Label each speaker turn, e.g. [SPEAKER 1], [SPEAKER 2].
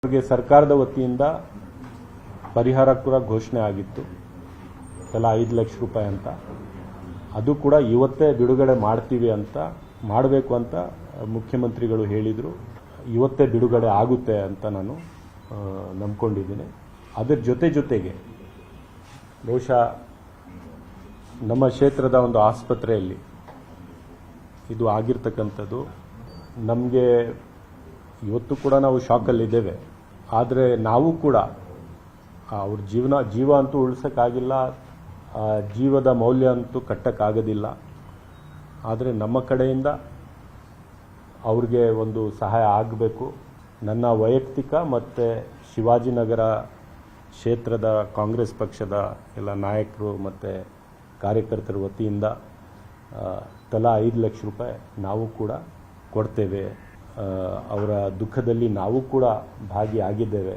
[SPEAKER 1] ಅವರಿಗೆ ಸರ್ಕಾರದ ವತಿಯಿಂದ ಪರಿಹಾರ ಕೂಡ ಘೋಷಣೆ ಆಗಿತ್ತು, ತಲಾ 5 ಲಕ್ಷ ರೂಪಾಯಿ ಅಂತ. ಅದು ಕೂಡ ಇವತ್ತೇ ಬಿಡುಗಡೆ ಮಾಡ್ತೀವಿ ಅಂತ, ಮಾಡಬೇಕು ಅಂತ ಮುಖ್ಯಮಂತ್ರಿಗಳು ಹೇಳಿದರು. ಇವತ್ತೇ ಬಿಡುಗಡೆ ಆಗುತ್ತೆ ಅಂತ ನಾನು ನಂಬ್ಕೊಂಡಿದ್ದೀನಿ. ಅದರ ಜೊತೆಗೆ ಬಹುಶಃ ನಮ್ಮ ಕ್ಷೇತ್ರದ ಒಂದು ಆಸ್ಪತ್ರೆಯಲ್ಲಿ ಇದು ಆಗಿರ್ತಕ್ಕಂಥದ್ದು ನಮಗೆ ಇವತ್ತು ಕೂಡ ನಾವು ಶಾಕಲ್ಲಿದ್ದೇವೆ. ಆದರೆ ನಾವು ಕೂಡ ಅವ್ರ ಜೀವ ಅಂತೂ ಉಳಿಸೋಕ್ಕಾಗಿಲ್ಲ, ಜೀವದ ಮೌಲ್ಯ ಅಂತೂ ಕಟ್ಟಕ್ಕಾಗೋದಿಲ್ಲ. ಆದರೆ ನಮ್ಮ ಕಡೆಯಿಂದ ಅವ್ರಿಗೆ ಒಂದು ಸಹಾಯ ಆಗಬೇಕು. ನನ್ನ ವೈಯಕ್ತಿಕ ಮತ್ತು ಶಿವಾಜಿನಗರ ಕ್ಷೇತ್ರದ ಕಾಂಗ್ರೆಸ್ ಪಕ್ಷದ ಎಲ್ಲ ನಾಯಕರು ಮತ್ತು ಕಾರ್ಯಕರ್ತರ ವತಿಯಿಂದ ತಲಾ 5 ಲಕ್ಷ ರೂಪಾಯಿ ನಾವು ಕೂಡ ಕೊಡ್ತೇವೆ. ಅವರ ದುಃಖದಲ್ಲಿ ನಾವು ಕೂಡ ಭಾಗಿಯಾಗಿದ್ದೇವೆ.